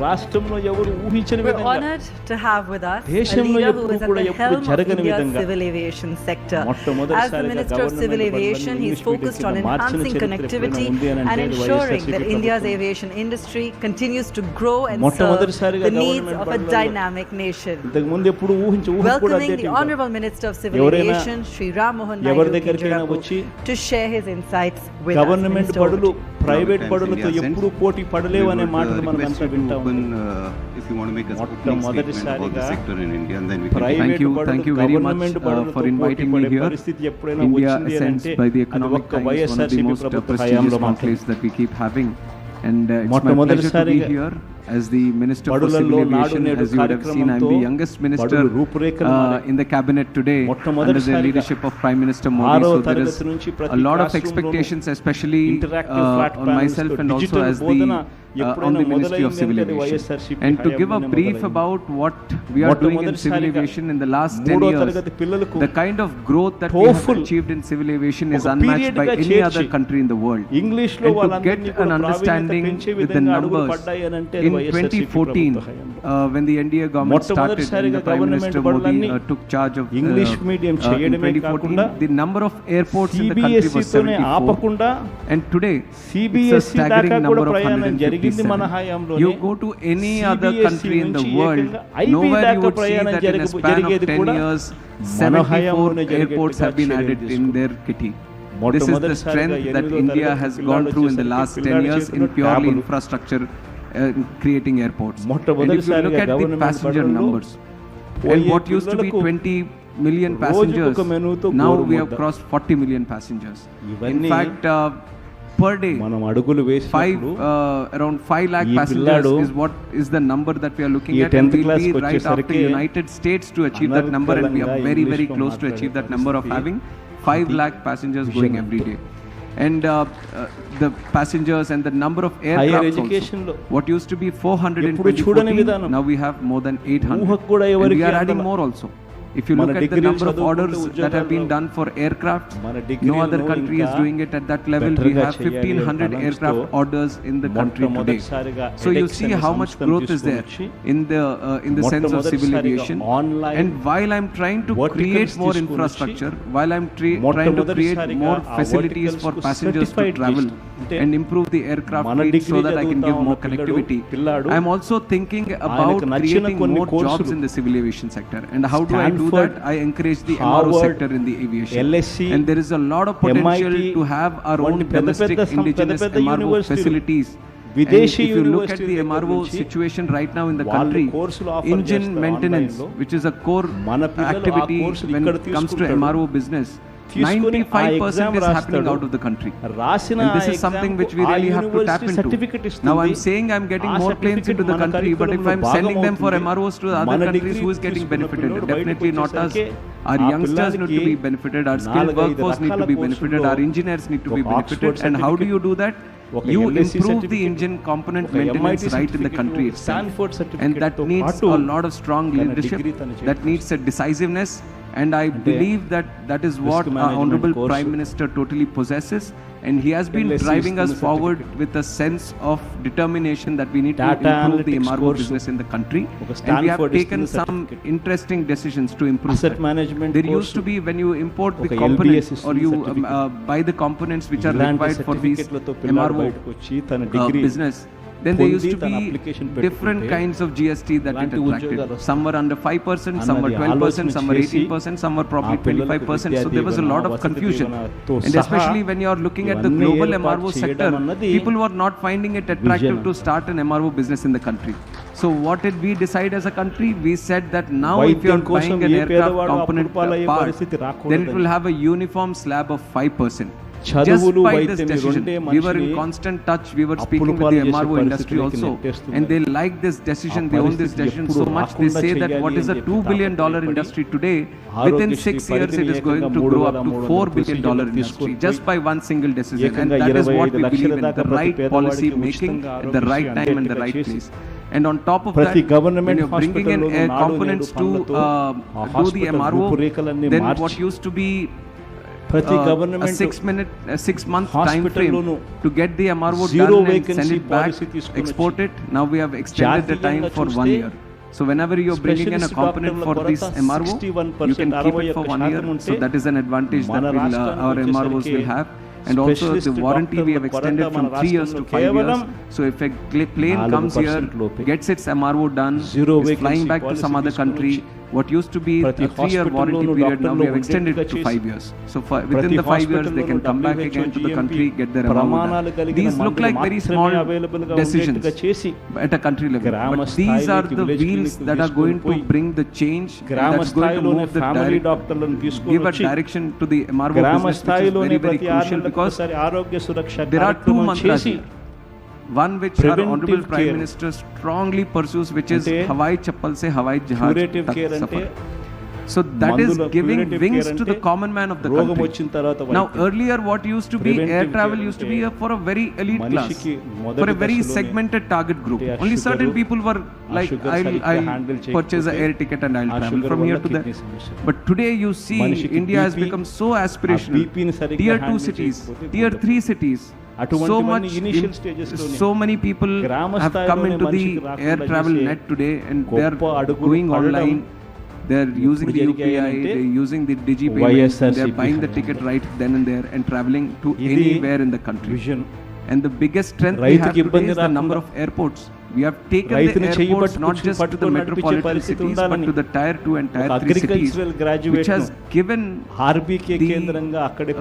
రాష్ట్రంలో ఎవరు ఊహించని We're విధంగా honored to have with us a దేశంలో leader who ఎప్పుడు is at కూడా the ఎప్పుడు helm of జరగని India's విధంగా civil aviation sector. As the మొట్టమొదటిసారిగా Minister of Civil government Aviation, he is focused on enhancing connectivity and ensuring that India's aviation industry continues to grow and serve the needs of a dynamic nation. ఇంతకు ముందు ఎప్పుడు Welcoming the Honorable Minister of Civil Aviation, Shri Mohan Naidu Kinjarapu, to share his insights with us. Government బడులు private బడులతో ఎప్పుడు పోటీ పడలేవు అనే మాటలు మనం అంతా వింటాం. మొట్టమొదటిసారిగా ప్రైవేట్ బడులు గవర్నమెంట్ బడులతో పోటీ పడే పరిస్థితి ఎప్పుడైనా వచ్చింది అంటే అది ఒక్క వైఎస్ఆర్సీపీ ప్రభుత్వ హయాంలో మాత్రమే. And it's my pleasure to be here as the Minister for Civil Aviation. As you would have seen, I am the youngest minister in the cabinet today under the leadership of Prime Minister Modi. So there is a lot of expectations, especially on myself and also as on the Ministry of Civil Aviation. And to give a brief about what we are doing in civil aviation in the last 10 years, the kind of growth that we have achieved in civil aviation is unmatched by any other country in the world. And to get an understanding with the numbers, in 2014, when the NDA government started and the Prime Minister Modi took charge of in 2014, the number of airports in the country was 74. And today, it's a staggering number of 157. You go to any other country in the world, nowhere you would see that in a span of 10 years, 74 airports have been added in their kitty. This is the strength that India has gone through in the last 10 years in purely infrastructure, creating airports. And if you look at the passenger numbers, and what used to be 20 million passengers, now we have crossed 40 million passengers. In fact, per day, around 5 lakh passengers is what is the number that we are looking at, and we will be right after United States to achieve that number, and we are very, very close to achieve that number of having 5 lakh passengers going every day. And the passengers and the number of aircraft also, what used to be 400 in 2014, now we have more than 800, and we are adding more also. If you look at the number of orders that have been done for aircraft, no other country is doing it at that level. We have 1,500 aircraft orders in the country today. So you see how much growth is there in the sense of civil aviation. And while I'm trying to create more infrastructure, while I'm trying to create more facilities for passengers to travel and improve the aircraft fleet so that I can give more connectivity, I'm also thinking about creating more jobs in the civil aviation sector. And how do I do that? I encourage the MRO sector in the aviation. And there is a lot of potential to have our own domestic indigenous MRO facilities. And if you look at the MRO situation right now in the country, engine maintenance, which is a core activity when it comes to MRO business, 95% is happening out of the country. And this is something which we really have to tap into. Now I'm saying I'm getting more planes into the country, but if I'm sending them for MROs to other countries, who is getting benefited? Definitely not us. Our youngsters need to be benefited, our skilled workforce need to be benefited, our engineers need to be benefited. And how do you do that? You improve the engine component maintenance right in the country itself. And that needs a lot of strong leadership, that needs a decisiveness. And I believe that that is what our Honorable Prime Minister totally possesses. And he has been driving us forward with a sense of determination that we need to improve the MRO business in the country. And we have taken some interesting decisions to improve that. There used to be, when you import the components or you buy the components which are required for these MRO business, then there used to be different kinds of GST that it attracted. Some were under 5%, some were 12%, some were 18%, some were probably 25%. So there was a lot of confusion. And especially when you are looking at the global MRO sector, people were not finding it attractive to start an MRO business in the country. So what did we decide as a country? We said that now if you are buying an aircraft component part, then it will have a uniform slab of 5%. Just by this decision, we were in constant touch, we were speaking with the MRO industry also, and they like this decision, they own this decision so much, they say that what is a $2 billion industry today, within 6 years it is going to grow up to $4 billion industry, just by one single decision. And that is what we believe in, the right policy making at the right time and the right place. And on top of that, when you're bringing in components to do the MRO, then what used to be a 6-month time frame to get the MRO done and send it back, export it. Now we have extended the time for 1 year. So whenever you're bringing in a component for this MRO, you can keep it for 1 year. So that is an advantage that our MROs will have. And also the warranty we have extended from 3 years to 5 years. So if a plane comes here, gets its MRO done, is flying back to some other country, what used to be a 3-year warranty period, now we have extended it to 5 years. So within the 5 years, they can come back again to the country, get their MRO done. These look like very small decisions at a country level. But these are the wheels that are going to bring the change, that's going to move the give a direction to the MRO business, which is very, very crucial, because there are 2 mantras here. One which our Honorable Prime Minister strongly pursues, which is Hawai Chappal se Hawai Jahaz tak safar. So that is giving wings to the common man of the country. Now earlier what used to be air travel used to be for a very elite class, for a very segmented target group. Only certain people were like, I'll purchase an air ticket and I'll travel from here to there. But today you see India has become so aspirational. Tier 2 cities, tier 3 cities. So many people have come into the air travel net today, and they are going online. They're using the UPI, they're using the DigiPay, they're buying the ticket right then and there and traveling to anywhere in the country. And the biggest strength we have today is the number of airports. We have taken the airports not just to the metropolitan cities, but to the tier 2 and tier 3 cities, which has given the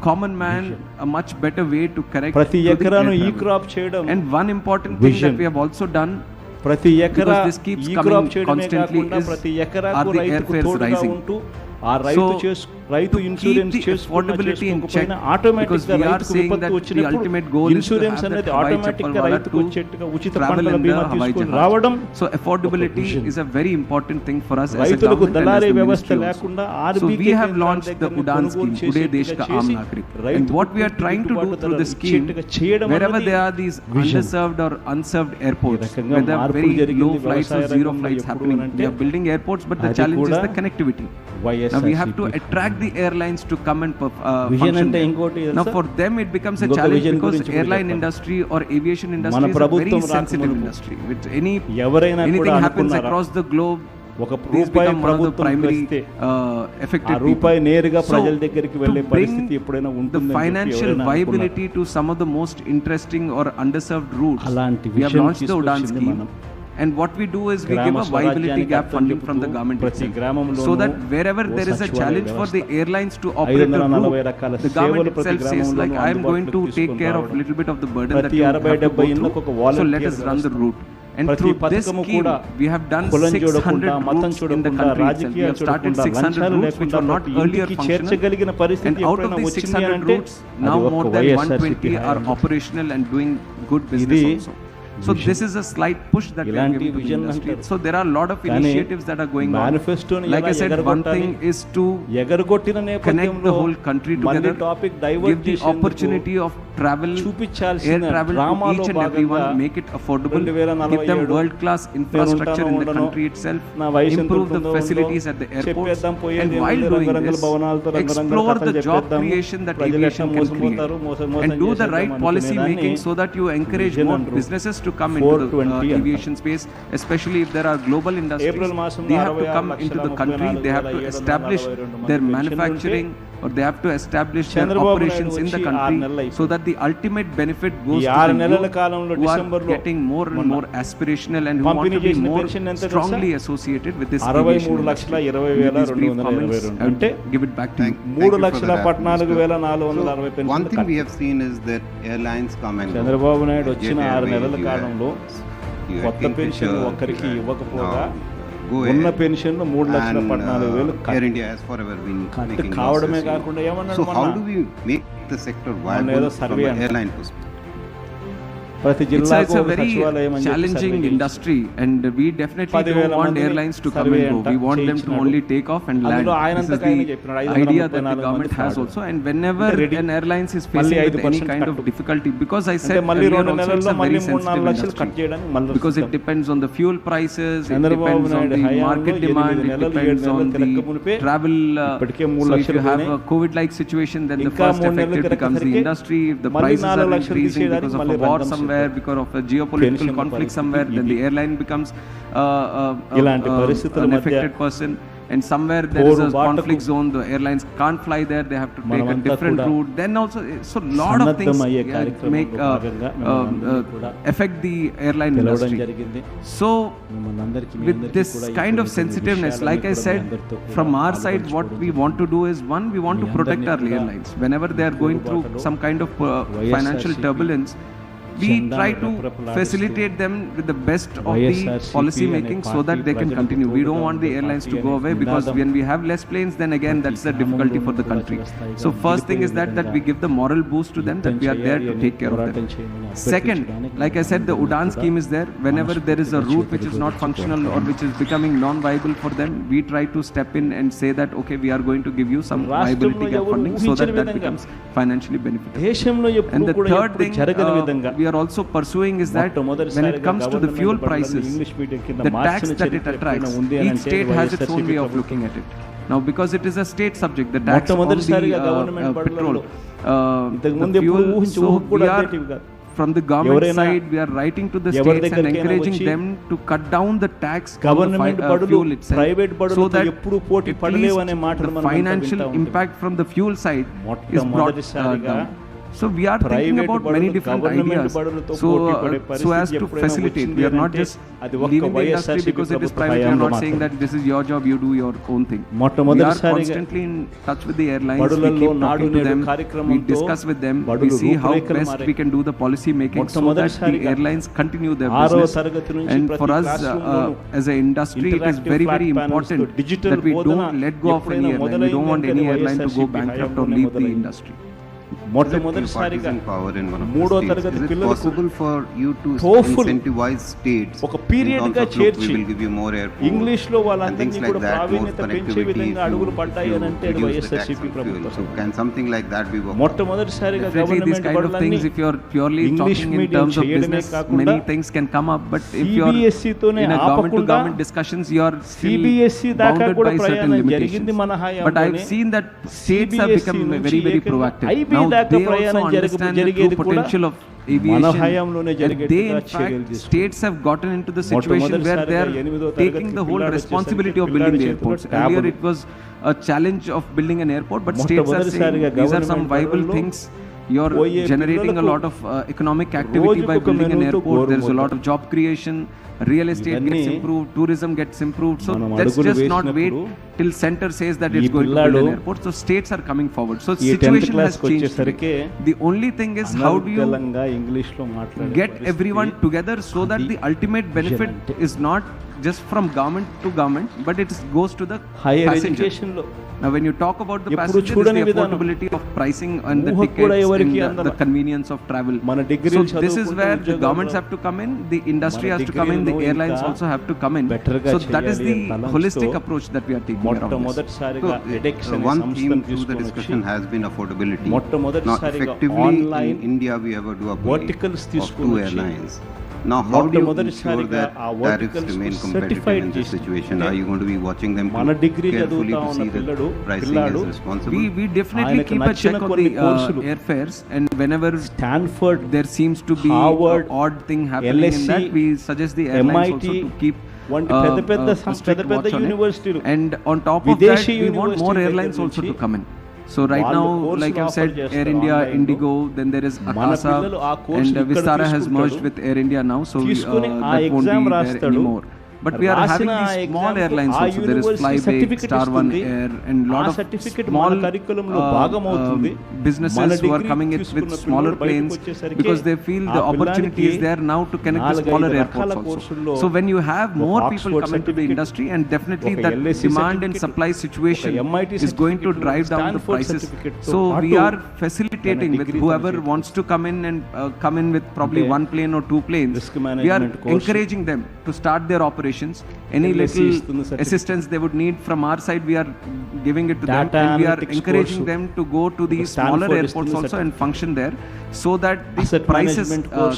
common man a much better way to correct to the air travel. And one important thing that we have also done, because this keeps coming constantly, is are the airfares rising? So to keep the affordability in check, because we are saying that the ultimate goal is to have that Hawai Chappal wala to travel in the Hawai Jahaz. So affordability is a very important thing for us as a government and as the ministry also. So we have launched the Udan scheme, Ude Desh Ka Aam Nagrik. And what we are trying to do through this scheme, wherever there are these underserved or unserved airports, where there are very low flights or zero flights happening, we are building airports, but the challenge is the connectivity. Now we have to attract the airlines to come and function there. Now for them it becomes a challenge, because airline industry or aviation industry is a very sensitive industry. With anything happens across the globe, these become one of the primary affected people. So to bring the financial viability to some of the most interesting or underserved routes, we have launched the Udan scheme. And what we do is we give a viability gap funding from the government itself, so that wherever there is a challenge for the airlines to operate the route, the government itself says, like, I am going to take care of a little bit of the burden that you have to go through, so let us run the route. And through this scheme, we have done 600 routes in the country itself. We have started 600 routes which were not earlier functional. And out of these 600 routes, now more than 120 are operational and doing good business also. So this is a slight push that we are giving to the industry. So there are a lot of initiatives that are going on. Like I said, one thing is to connect the whole country together, give the opportunity of travel, air travel to each and everyone, make it affordable, give them world-class infrastructure in the country itself, improve the facilities at the airports, and while doing this, explore the job creation that aviation can create, and do the right policy making so that you encourage more businesses to come into the aviation space, especially if there are global industries. They have to come into the country, they have to establish their manufacturing, or they have to establish their operations in the country, so that the ultimate benefit goes to the youth who are getting more and more aspirational and who want to be more strongly associated with this aviation industry. With these brief comments, I would give it back to you. One thing we have seen is that airlines come and go. కొత్త pension ఒక్కరికి ఇవ్వకపోగా ఉన్న pension 3,14,000 Air India has forever been making కావడమే కాకుండా ఏమన్నాడు So how do we make the sector viable from an airline perspective? It's a very challenging industry, and we definitely don't want airlines to come and go. We want them to only take off and land. This is the idea that the government has also. And whenever an airline is facing with any kind of difficulty, because I said earlier also, it's a very sensitive industry, because it depends on the fuel prices, it depends on the market demand, it depends on the travel. So if you have a COVID-like situation, then the first affected becomes the industry. If the prices are increasing because of a war somewhere, because of a geopolitical conflict somewhere, then the airline becomes an affected person. And somewhere there is a conflict zone, the airlines can't fly there, they have to take a different route. Then also, so a lot of things affect the airline industry. So with this kind of sensitiveness, like I said, from our side, what we want to do is, one, we want to protect our airlines. Whenever they are going through some kind of financial turbulence, we try to facilitate them with the best of the policy making so that they can continue. We don't want the airlines to go away, because when we have less planes, then again that's a difficulty for the country. So first thing is that we give the moral boost to them, that we are there to take care of them. Second, like I said, the Udan scheme is there. Whenever there is a route which is not functional or which is becoming non-viable for them, we try to step in and say that, okay, we are going to give you some viability gap funding so that becomes financially beneficial. And the third thing we are also pursuing is that when it comes to the fuel prices, the tax that it attracts, each state has its own way of looking at it. Now, because it is a state subject, the tax on the petrol, the fuel, so we are, from the government side, we are writing to the states and encouraging them to cut down the tax on the fuel itself, so that at least the financial impact from the fuel side is brought down. So we are thinking about many different ideas, so as to facilitate. We are not just leaving the industry because it is private. We are not saying that this is your job, you do your own thing. We are constantly in touch with the airlines. We keep talking to them, we discuss with them, we see how best we can do the policy making so that the airlines continue their business. And for us as an industry, it is very, very important that we don't let go of any airline. We don't want any airline to go bankrupt or leave the industry. మొట్టమొదటిసారిగా మూడో తరగతి పిల్లలకు incentivize states ఒక period గా చేర్చి English లో వాళ్ళందరినీ కూడా ప్రావీణ్యత పెంచే విధంగా అడుగులు పడ్డాయి అని అంటే వైఎస్ఆర్సీపీ ప్రభుత్వం. Can something like that be worked? మొట్టమొదటిసారిగా government బడులన్నీ if you are purely talking in terms of business, many things can come up, but if you are in a government to government discussions, you are CBSE దాకా కూడా ప్రయాణం జరిగింది మన హయాంలో. But I have seen that states have become very, very proactive. Now they also understand the true potential of aviation, and they in fact states have gotten into the situation where they are taking the whole responsibility of building the airports. Earlier it was a challenge of building an airport, but states are saying these are some viable things. You're generating a lot of economic activity by building an airport. There's a lot of job creation, real estate gets improved, tourism gets improved. So let's just not wait till center says that it's going to build an airport. So states are coming forward. So situation has changed. The only thing is, how do you get everyone together so that the ultimate benefit is not just from government to government, but it goes to the higher education. Now when you talk about the passengers, the affordability of pricing and the tickets and the convenience of travel. So this is where the governments have to come in, the industry has to come in, the airlines also have to come in. So that is the holistic approach that we are taking around this. So one theme through the discussion has been affordability. Now effectively in India we have to approach of two airlines. Now, how do you ensure that tariffs remain competitive in this situation? Are you going to be watching them carefully to see that pricing is responsible? We definitely keep a check on the airfares, and whenever there seems to be an odd thing happening in that, we suggest the airlines also to keep a strict watch on it. And on top of that, we want more airlines also to come in. So right now, like I've said, Air India, Indigo, then there is Akasa, and Vistara has merged with Air India now, so that won't be there anymore. But we are having these small airlines also. There is Flybase, Star One Air, and lot of small businesses who are coming in with smaller planes because they feel the opportunity is there now to connect the smaller airports also. So when you have more people come into the industry, and definitely that demand and supply situation is going to drive down the prices. So we are facilitating with whoever wants to come in and come in with probably one plane or two planes. We are encouraging them to start their operations. Any little assistance they would need from our side, we are giving it to them, and we are encouraging them to go to the smaller airports also and function there, so that the prices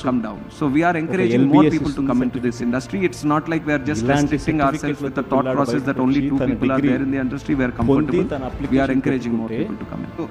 come down. So we are encouraging more people to come into this industry. It's not like we are just restricting ourselves with the thought process that only 2 people are there in the industry. We are comfortable. We are encouraging more people to come in. So,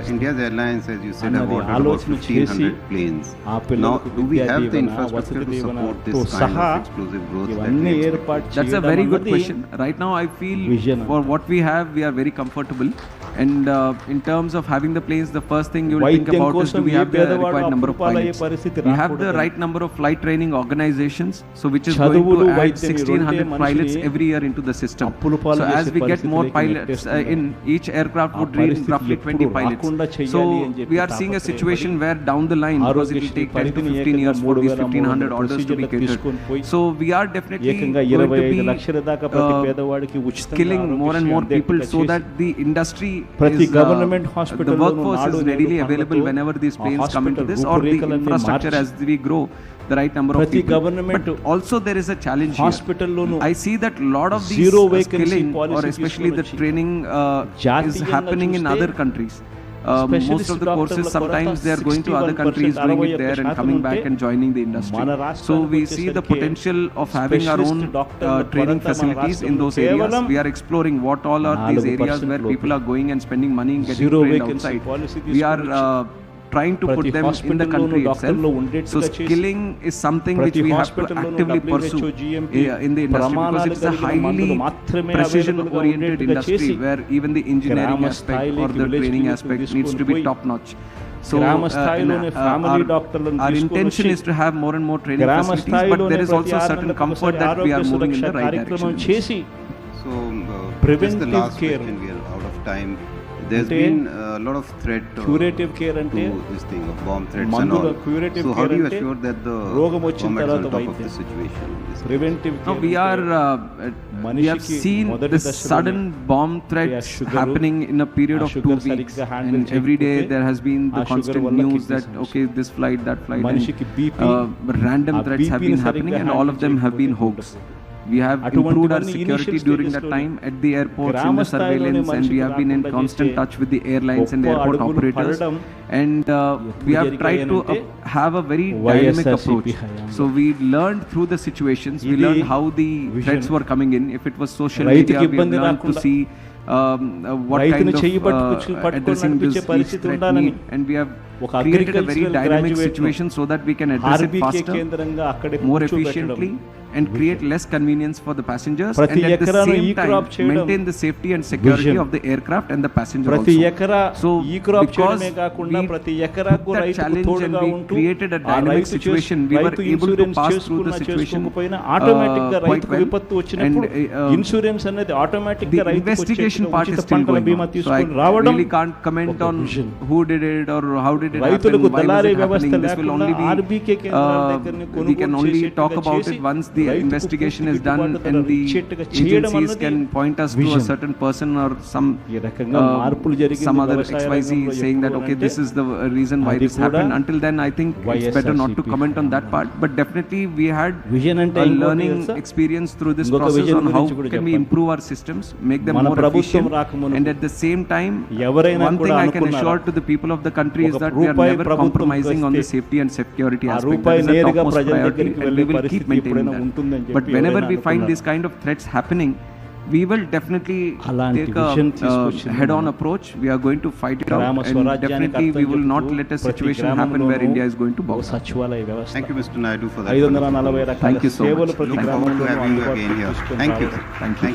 India's airlines, as you said, have ordered about 1,500 planes. Now, do we have the infrastructure to support this kind of explosive growth that we expect? That's a very good question. Right now, I feel for what we have, we are very comfortable. And in terms of having the planes, the first thing you will think about is, do we have the required number of pilots? We have the right number of flight training organizations, so which is going to add 1,600 pilots every year into the system. So as we get more pilots in, each aircraft would train roughly 20 pilots. So we are seeing a situation where down the line, because it will take 10 to 15 years for these 1,500 orders to be catered. So we are definitely going to be skilling more and more people so that the industry is, the workforce is readily available whenever these planes come into this, or the infrastructure as we grow, the right number of people. But also there is a challenge here. I see that a lot of these skilling, or especially the training, is happening in other countries. Most of the courses, sometimes they are going to other countries, doing it there and coming back and joining the industry. So we see the potential of having our own training facilities in those areas. We are exploring what all are these areas where people are going and spending money and getting trained outside. We are trying to put them in the country itself. So skilling is something which we have to actively pursue in the industry, because it is a highly precision-oriented industry where even the engineering aspect or the training aspect needs to be top-notch. So our intention is to have more and more training facilities, but there is also a certain comfort that we are moving in the right direction. So just the last question, we are out of time. There's been a lot of threat to this thing of bomb threats and all. So how do you assure that the government is on top of the situation? No, we have seen this sudden bomb threats happening in a period of 2 weeks, and every day there has been the constant news that okay, this flight, that flight, and random threats have been happening, and all of them have been hoax. We have improved our security during that time at the airports, in the surveillance, and we have been in constant touch with the airlines and the airport operators. And we have tried to have a very dynamic approach. So we learned through the situations, we learned how the threats were coming in. If it was social media, we have learned to see what kind of addressing this each threat need, and we have created a very dynamic situation so that we can address it faster, more efficiently, and create less convenience for the passengers, and at the same time maintain the safety and security of the aircraft and the passenger also. So because we took that challenge and we created a dynamic situation, we were able to pass through the situation quite well, and the investigation part is still going on. So I really can't comment on who did it or how did it happen, why was it happening. This will only be, we can only talk about it once the investigation is done and the agencies can point us to a certain person or some other XYZ saying that okay, this is the reason why this happened. Until then, I think it's better not to comment on that part, but definitely we had a learning experience through this process on how can we improve our systems, make them more efficient, and at the same time, one thing I can assure to the people of the country is that we are never compromising on the safety and security aspect. That is a topmost priority, and we will keep maintaining that. But whenever we find this kind of threats happening, we will definitely take a head-on approach. We are going to fight it out, and definitely we will not let a situation happen where India is going to box. Thank you, Mr. Naidu, for that. Thank you so much. Look forward to having you again here. Thank you. Thank you.